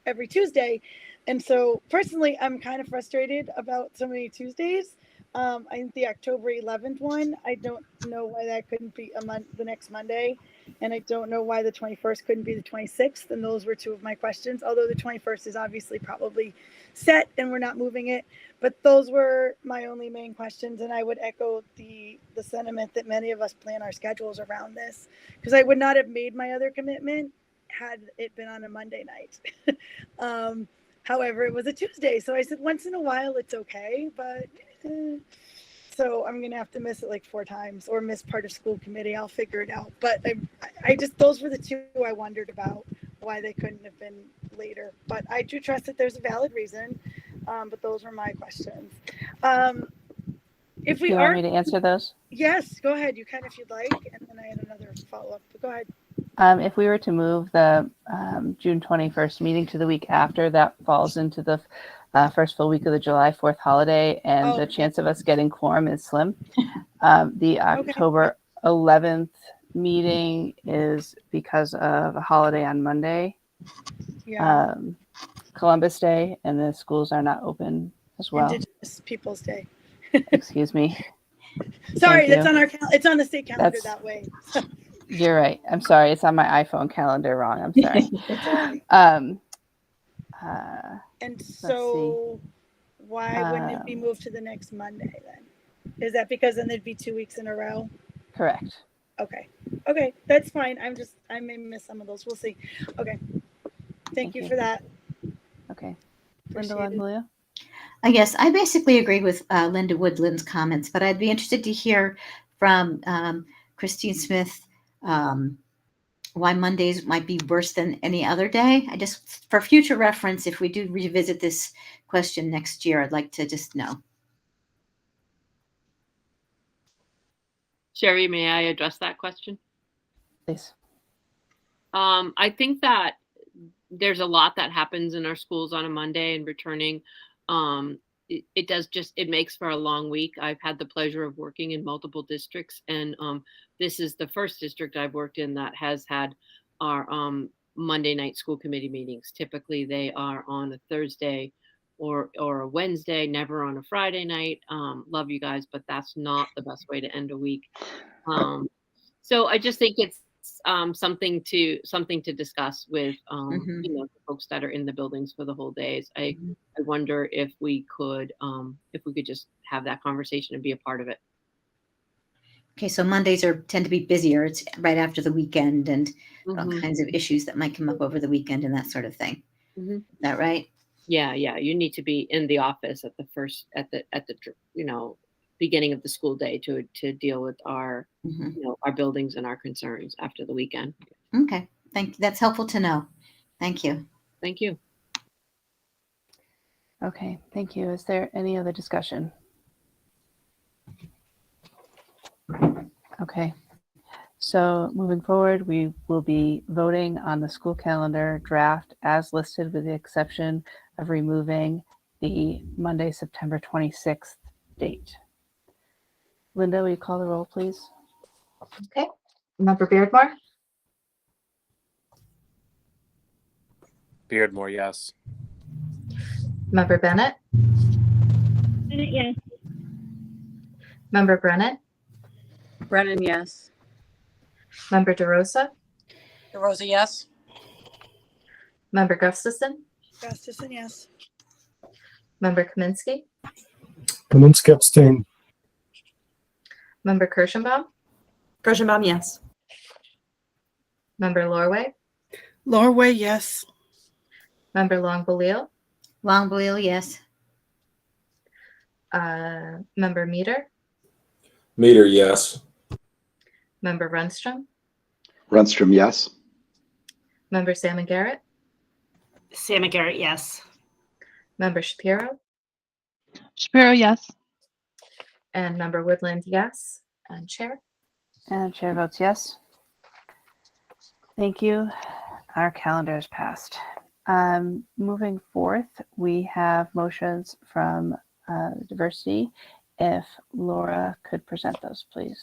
Speaker 5: every Tuesday. And so personally, I'm kind of frustrated about so many Tuesdays. I think the October 11th one, I don't know why that couldn't be the next Monday. And I don't know why the 21st couldn't be the 26th. And those were 2 of my questions, although the 21st is obviously probably set and we're not moving it. But those were my only main questions. And I would echo the sentiment that many of us plan our schedules around this, because I would not have made my other commitment had it been on a Monday night. However, it was a Tuesday. So I said, once in a while, it's okay. But so I'm going to have to miss it like 4 times or miss part of school committee. I'll figure it out. But I just, those were the 2 I wondered about why they couldn't have been later. But I do trust that there's a valid reason. But those were my questions. If we
Speaker 1: You
Speaker 5: are,
Speaker 1: want me to answer those?
Speaker 5: yes, go ahead. You can if you'd like. And then I had another follow-up, but go ahead.
Speaker 1: If we were to move the June 21st meeting to the week after, that falls into the first full week of the July 4th holiday, and the chance of us getting quorum is slim. The October 11th meeting is because of a holiday on Monday,
Speaker 5: Yeah.
Speaker 1: Columbus Day, and the schools are not open as well.
Speaker 5: Indigenous Peoples Day.
Speaker 1: Excuse me.
Speaker 5: Sorry,
Speaker 1: Thank
Speaker 5: that's
Speaker 1: you.
Speaker 5: on our it's on the state calendar
Speaker 1: That's-
Speaker 5: that way.
Speaker 1: You're right. I'm sorry. It's on my iPhone calendar wrong. I'm sorry.
Speaker 5: And
Speaker 1: Let's
Speaker 5: so why wouldn't it be moved to the next Monday then? Is that because then there'd be 2 weeks in a row?
Speaker 1: Correct.
Speaker 5: Okay. Okay, that's fine. I may miss some of those. We'll see. Okay. Thank you for that.
Speaker 1: Okay. Linda
Speaker 5: Appreciate it.
Speaker 1: Longlio?
Speaker 2: Yes, I basically agree with Linda Woodland's comments, but I'd be interested to hear from Christine Smith why Mondays might be worse than any other day. I just, for future reference, if we do revisit this question next year, I'd like to just know.
Speaker 15: Sherry, may I address that question?
Speaker 1: Please.
Speaker 15: I think that there's a lot that happens in our schools on a Monday, and returning, it makes for a long week. I've had the pleasure of working in multiple districts, and this is the first district I've worked in that has had our Monday night school committee meetings. Typically they are on a Thursday or a Wednesday, never on a Friday night. Love you guys, but that's not the best way to end a week. So I just think it's something to discuss with you know, the folks that are in the buildings for the whole days. I wonder if we could just have that conversation and be a part of it.
Speaker 2: Okay, so Mondays tend to be busier. It's right after the weekend, and all kinds of issues that might come up over the weekend and that sort of thing. Is that right?
Speaker 15: Yeah, you need to be in the office at the you know, beginning of the school day to deal with our you know, our buildings and our concerns after the weekend.
Speaker 2: Okay, thank you. That's helpful to know. Thank you.
Speaker 15: Thank you.
Speaker 1: Okay, thank you. Is there any other discussion? Okay, so moving forward, we will be voting on the school calendar draft as listed, with the exception of removing the Monday, September 26th date. Linda, will you call the roll, please?
Speaker 3: Okay. Member Beardmore,
Speaker 4: Beardmore, yes.
Speaker 3: Member Bennett,
Speaker 14: Bennett, yes.
Speaker 3: Member Brennan,
Speaker 11: Brennan, yes.
Speaker 3: Member DeRosa,
Speaker 11: DeRosa, yes.
Speaker 3: Member Gustafson,
Speaker 5: Gustafson, yes.
Speaker 3: Member Kaminsky,
Speaker 6: Kaminsky abstain.
Speaker 3: Member Kirschenbaum,
Speaker 12: Kirschenbaum, yes.
Speaker 3: Member Lorway,
Speaker 5: Lorway, yes.
Speaker 3: Member Longbeliel,
Speaker 2: Longbeliel, yes.
Speaker 3: Member Meter,
Speaker 8: Meter, yes.
Speaker 3: Member Runstrom,
Speaker 9: Runstrom, yes.
Speaker 3: Member Salmon Garrett,
Speaker 7: Salmon Garrett, yes.
Speaker 3: Member Shapiro,
Speaker 10: Shapiro, yes.
Speaker 3: and Member Woodland, yes. And Chair.
Speaker 1: And chair votes yes. Thank you. Our calendar is passed. Moving forth, we have motions from diversity. If Laura could present those, please.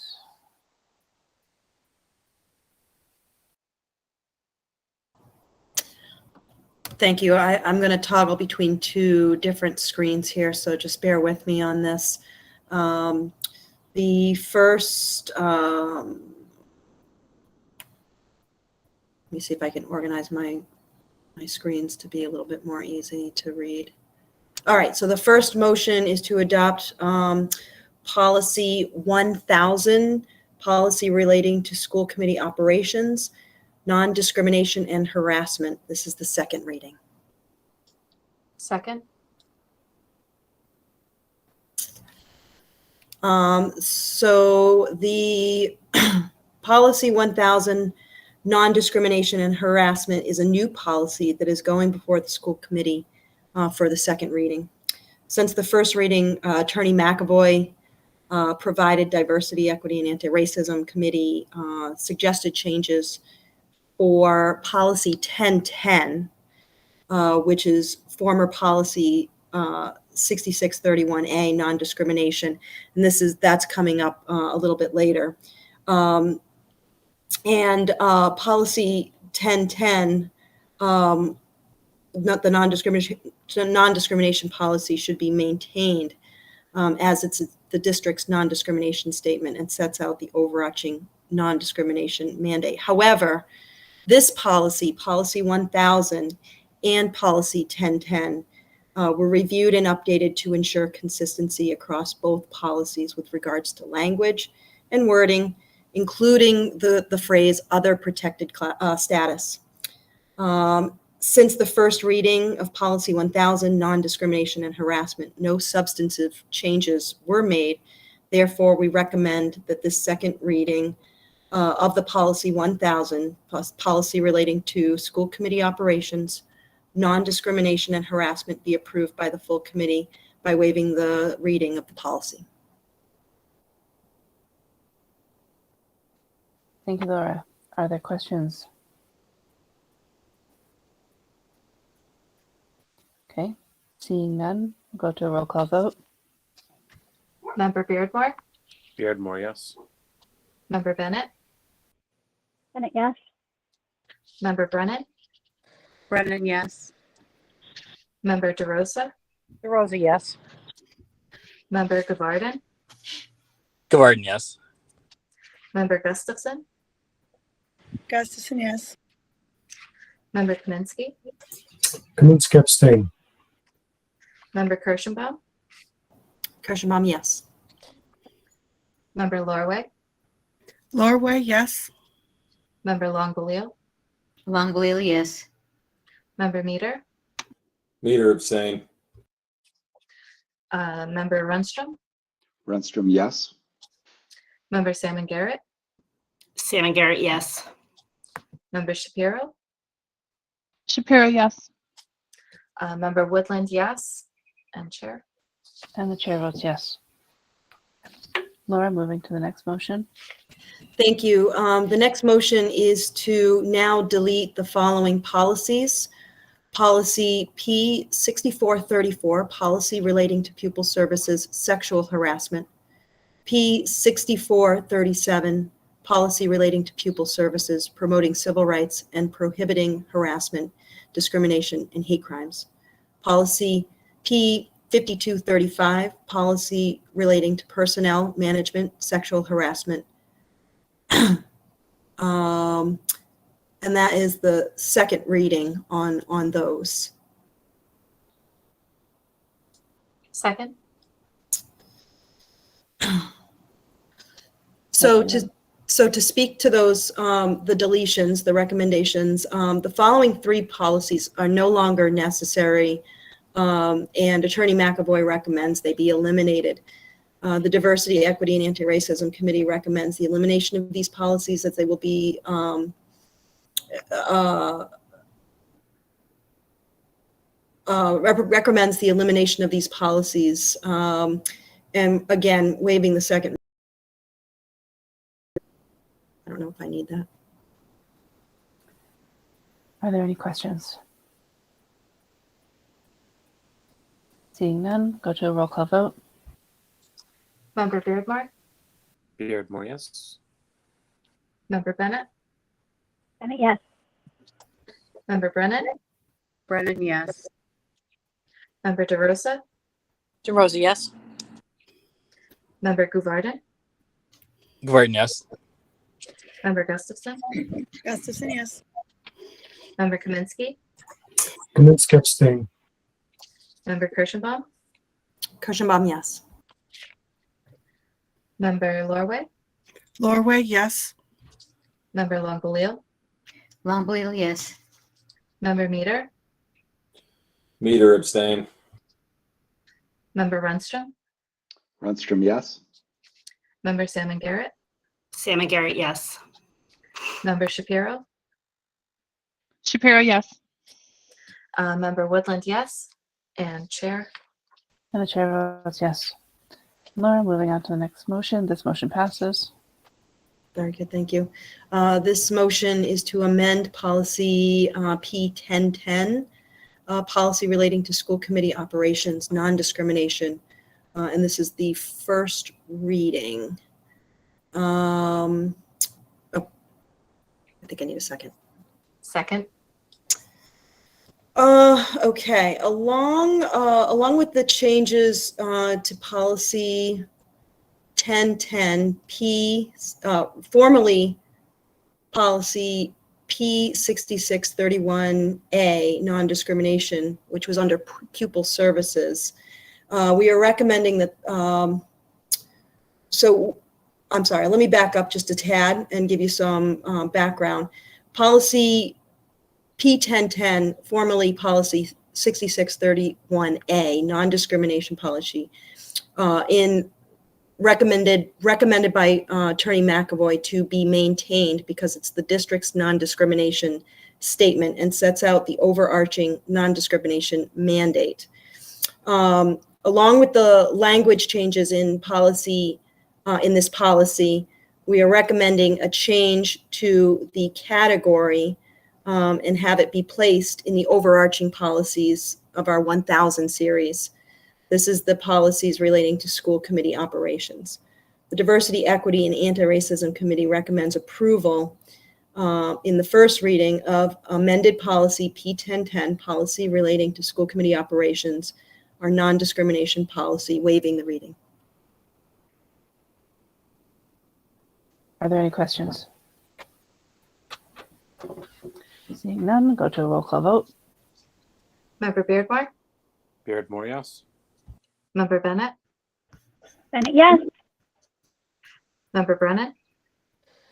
Speaker 12: Thank you. I'm going to toggle between two different screens here, so just bear with me on this. The first, let me see if I can organize my screens to be a little bit more easy to read. All right, so the first motion is to adopt policy 1000, policy relating to school committee operations, non-discrimination and harassment. This is the second reading.
Speaker 3: Second.
Speaker 12: So the policy 1000, non-discrimination and harassment, is a new policy that is going before the school committee for the second reading. Since the first reading, Attorney McAvoy provided Diversity, Equity, and Anti-Racism Committee suggested changes for policy 1010, which is former policy 6631A, non-discrimination, and that's coming up a little bit later. And policy 1010, not the non-discrimination policy, should be maintained as it's the district's non-discrimination statement and sets out the overarching non-discrimination mandate. However, this policy, policy 1000 and policy 1010, were reviewed and updated to ensure consistency across both policies with regards to language and wording, including the phrase other protected status. Since the first reading of policy 1000, non-discrimination and harassment, no substantive changes were made. Therefore, we recommend that this second reading of the policy 1000, policy relating to school committee operations, non-discrimination and harassment, be approved by the full committee by waiving the reading of the policy.
Speaker 1: Thank you, Laura. Are there questions? Okay, seeing none, we'll go to a roll call vote.
Speaker 3: Member Beardmore,
Speaker 4: Beardmore, yes.
Speaker 3: Member Bennett,
Speaker 14: Bennett, yes.
Speaker 3: Member Brennan,
Speaker 11: Brennan, yes.
Speaker 3: Member DeRosa,
Speaker 11: DeRosa, yes.
Speaker 3: Member Gavarden,
Speaker 16: Gavarden, yes.
Speaker 3: Member Gustafson,
Speaker 5: Gustafson, yes.
Speaker 3: Member Kaminsky,
Speaker 6: Kaminsky abstain.
Speaker 3: Member Kirschenbaum,
Speaker 12: Kirschenbaum, yes.
Speaker 3: Member Lorway,
Speaker 5: Lorway, yes.
Speaker 3: Member Longbeliel,
Speaker 2: Longbeliel, yes.
Speaker 3: Member Meter,
Speaker 8: Meter, abstain.
Speaker 3: Member Runstrom,
Speaker 9: Runstrom, yes.
Speaker 3: Member Salmon Garrett,
Speaker 7: Salmon Garrett, yes.
Speaker 3: Member Shapiro,
Speaker 10: Shapiro, yes.
Speaker 3: Member Woodland, yes. And Chair.
Speaker 1: And the chair votes yes. Laura, moving to the next motion.
Speaker 12: Thank you. The next motion is to now delete the following policies. Policy P6434, policy relating to pupil services, sexual harassment. P6437, policy relating to pupil services, promoting civil rights and prohibiting harassment, discrimination, and hate crimes. Policy P5235, policy relating to personnel management, sexual harassment. And that is the second reading on those.
Speaker 3: Second.
Speaker 12: So to speak to those, the deletions, the recommendations, the following three policies are no longer necessary And Attorney McAvoy recommends they be eliminated. The Diversity, Equity, and Anti-Racism Committee recommends the elimination of these policies, that they will be recommends the elimination of these policies, and again, waiving the second. I don't know if I need that.
Speaker 1: Are there any questions? Seeing none, go to a roll call vote.
Speaker 3: Member Beardmore,
Speaker 4: Beardmore, yes.
Speaker 3: Member Bennett,
Speaker 14: Bennett, yes.
Speaker 3: Member Brennan,
Speaker 11: Brennan, yes.
Speaker 3: Member DeRosa,
Speaker 16: DeRosa, yes.
Speaker 3: Member Gouvardin,
Speaker 16: Gordon, yes.
Speaker 3: Member Gustafson,
Speaker 5: Gustafson, yes.
Speaker 3: Member Kaminsky,
Speaker 6: Kaminsky abstain.
Speaker 3: Member Kirschenbaum,
Speaker 12: Kirschenbaum, yes.
Speaker 3: Member Lorway,
Speaker 5: Lorway, yes.
Speaker 3: Member Longbeliel,
Speaker 2: Longbeliel, yes.
Speaker 3: Member Meter,
Speaker 8: Meter abstain.
Speaker 3: Member Runstrom,
Speaker 9: Runstrom, yes.
Speaker 3: Member Salmon Garrett,
Speaker 7: Salmon Garrett, yes.
Speaker 3: Member Shapiro,
Speaker 10: Shapiro, yes.
Speaker 3: Member Woodland, yes, and Chair.
Speaker 1: And the chair votes yes. Laura, moving on to the next motion. This motion passes.
Speaker 12: Very good, thank you. This motion is to amend policy P1010, policy relating to school committee operations, non-discrimination. And this is the first reading. Oh, I think I need a second.
Speaker 3: Second.
Speaker 12: Okay, along with the changes to policy 1010 P, formerly policy P6631A, non-discrimination, which was under pupil services, we are recommending that, so I'm sorry, let me back up just a tad and give you some background. Policy P1010, formerly policy 6631A, non-discrimination policy, recommended by Attorney McAvoy to be maintained because it's the district's non-discrimination statement and sets out the overarching non-discrimination mandate. Along with the language changes in policy, in this policy, we are recommending a change to the category and have it be placed in the overarching policies of our 1000 series. This is the policies relating to school committee operations. The Diversity, Equity, and Anti-Racism Committee recommends approval in the first reading of amended policy P1010, policy relating to school committee operations, our non-discrimination policy, waiving the reading.
Speaker 1: Are there any questions? Seeing none, go to a roll call vote.
Speaker 3: Member Beardmore,
Speaker 4: Beardmore, yes.
Speaker 3: Member Bennett,
Speaker 14: Bennett, yes.
Speaker 3: Member Brennan,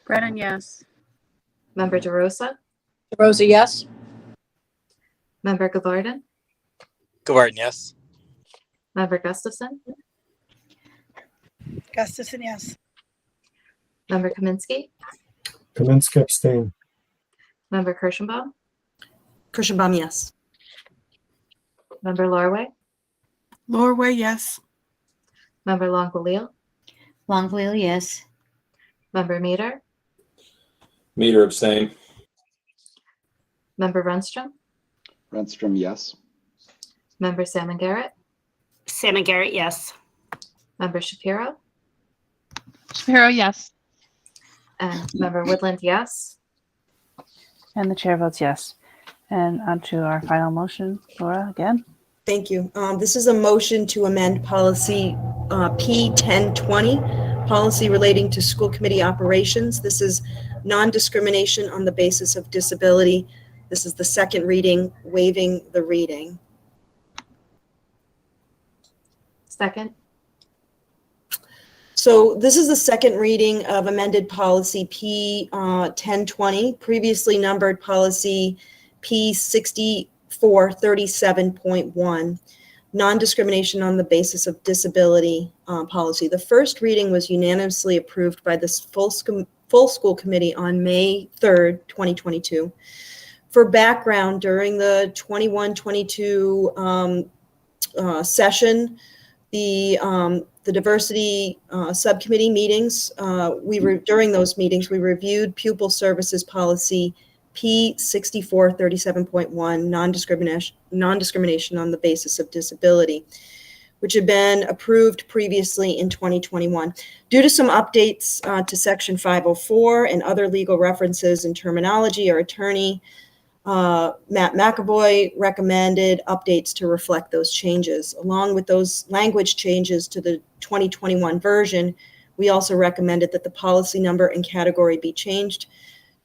Speaker 11: Brennan, yes.
Speaker 3: Member DeRosa,
Speaker 16: DeRosa, yes.
Speaker 3: Member Gouvardin,
Speaker 16: Gordon, yes.
Speaker 3: Member Gustafson,
Speaker 5: Gustafson, yes.
Speaker 3: Member Kaminsky,
Speaker 6: Kaminsky abstain.
Speaker 3: Member Kirschenbaum,
Speaker 12: Kirschenbaum, yes.
Speaker 3: Member Lorway,
Speaker 5: Lorway, yes.
Speaker 3: Member Longbeliel,
Speaker 2: Longbeliel, yes.
Speaker 3: Member Meter,
Speaker 8: Meter abstain.
Speaker 3: Member Runstrom,
Speaker 9: Runstrom, yes.
Speaker 3: Member Salmon Garrett,
Speaker 7: Salmon Garrett, yes.
Speaker 3: Member Shapiro,
Speaker 10: Shapiro, yes.
Speaker 3: and Member Woodland, yes.
Speaker 1: And the chair votes yes. And on to our final motion, Laura, again.
Speaker 12: Thank you. This is a motion to amend policy P1020, policy relating to school committee operations. This is non-discrimination on the basis of disability. This is the second reading, waiving the reading.
Speaker 3: Second.
Speaker 12: So this is the second reading of amended policy P1020, previously numbered policy P60 67.1, non-discrimination on the basis of disability policy. The first reading was unanimously approved by this full school committee on May 3rd, 2022. For background, during the 21-22 session, the diversity subcommittee meetings, during those meetings, we reviewed pupil services policy P6437.1, non-discrimination on the basis of disability, which had been approved previously in 2021. Due to some updates to Section 504 and other legal references and terminology, our attorney, Matt McAvoy, recommended updates to reflect those changes. Along with those language changes to the 2021 version, we also recommended that the policy number and category be changed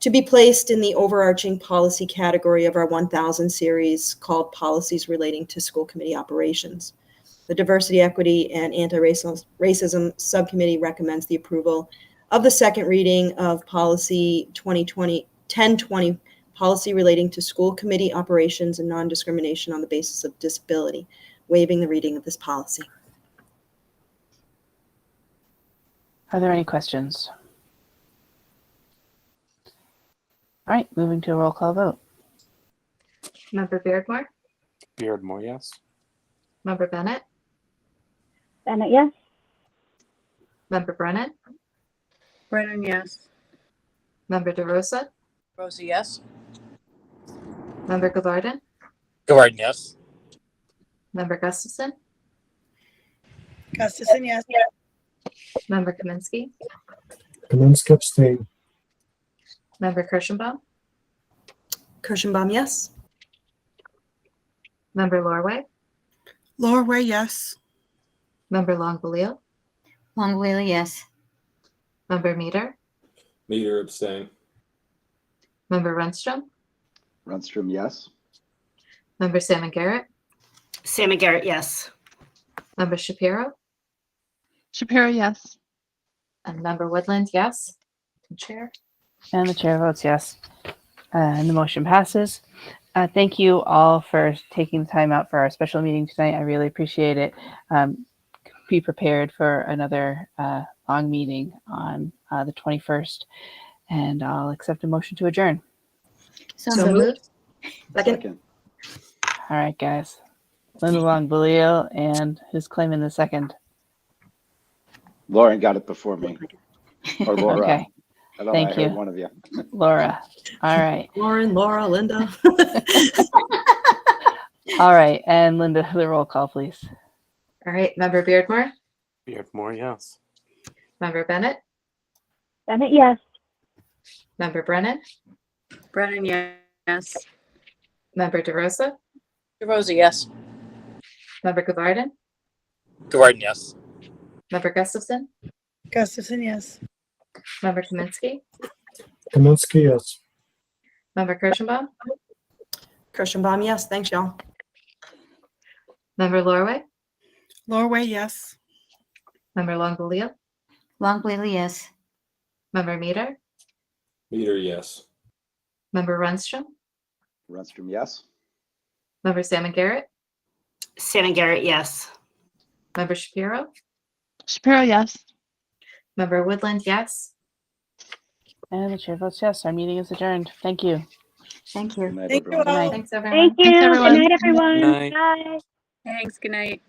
Speaker 12: to be placed in the overarching policy category of our 1000 series called Policies Relating to School Committee Operations. The Diversity, Equity, and Anti-Racism Subcommittee recommends the approval of the second reading of Policy 1020, Policy Relating to School Committee Operations and Non-Discrimination on the Basis of Disability, waiving the reading of this policy.
Speaker 1: Are there any questions? All right, moving to a roll call vote.
Speaker 3: Member Beardmore,
Speaker 4: Beardmore, yes.
Speaker 3: Member Bennett,
Speaker 14: Bennett, yes.
Speaker 3: Member Brennan,
Speaker 11: Brennan, yes.
Speaker 3: Member DeRosa,
Speaker 16: Rosa, yes.
Speaker 3: Member Gavardin,
Speaker 16: Gavardin, yes.
Speaker 3: Member Gustafson,
Speaker 5: Gustafson, yes.
Speaker 3: Member Kaminsky,
Speaker 6: Kaminsky abstain.
Speaker 3: Member Kirschenbaum,
Speaker 12: Kirschenbaum, yes.
Speaker 3: Member Lorway,
Speaker 5: Lorway, yes.
Speaker 3: Member Longbeliel,
Speaker 2: Longbeliel, yes.
Speaker 3: Member Meter,
Speaker 8: Meter abstain.
Speaker 3: Member Renstrom,
Speaker 9: Renstrom, yes.
Speaker 3: Member Salmon Garrett,
Speaker 7: Salmon Garrett, yes.
Speaker 3: Member Shapiro,
Speaker 10: Shapiro, yes.
Speaker 3: and Member Woodland, yes. Chair.
Speaker 1: And the chair votes yes. And the motion passes. Thank you all for taking the time out for our special meeting tonight. I really appreciate it. Be prepared for another long meeting on the 21st. And I'll accept a motion to adjourn.
Speaker 2: So moved.
Speaker 12: Second.
Speaker 1: All right, guys. Linda Longbeliel, and who's claiming the second?
Speaker 9: Lauren got it before me. Or Laura.
Speaker 1: Okay.
Speaker 9: I don't
Speaker 1: Thank
Speaker 9: know, I heard
Speaker 1: you.
Speaker 9: one of you.
Speaker 1: Laura. All right.
Speaker 12: Lauren, Laura, Linda.
Speaker 1: All right. And Linda, the roll call, please.
Speaker 3: All right, Member Beardmore,
Speaker 4: Beardmore, yes.
Speaker 3: Member Bennett,
Speaker 14: Bennett, yes.
Speaker 3: Member Brennan,
Speaker 11: Brennan, yes.
Speaker 3: Member DeRosa,
Speaker 16: Rosa, yes.
Speaker 3: Member Gavardin,
Speaker 16: Gavardin, yes.
Speaker 3: Member Gustafson,
Speaker 5: Gustafson, yes.
Speaker 3: Member Kaminsky,
Speaker 6: Kaminsky, yes.
Speaker 3: Member Kirschenbaum,
Speaker 12: Kirschenbaum, yes. Thanks, y'all.
Speaker 3: Member Lorway,
Speaker 5: Lorway, yes.
Speaker 3: Member Longbeliel,
Speaker 2: Longbeliel, yes.
Speaker 3: Member Meter,
Speaker 8: Meter, yes.
Speaker 3: Member Renstrom,
Speaker 9: Renstrom, yes.
Speaker 3: Member Salmon Garrett,
Speaker 7: Salmon Garrett, yes.
Speaker 3: Member Shapiro,
Speaker 10: Shapiro, yes.
Speaker 3: Member Woodland, yes.
Speaker 1: And the chair votes yes. Our meeting is adjourned. Thank you.
Speaker 2: Thank you.
Speaker 9: Good night,
Speaker 5: Thank you
Speaker 9: everyone.
Speaker 5: all.
Speaker 3: Thanks, everyone.
Speaker 14: Thank you.
Speaker 10: Thanks, everyone.
Speaker 14: Good night, everyone.
Speaker 4: Good night.
Speaker 14: Bye.
Speaker 11: Thanks. Good night.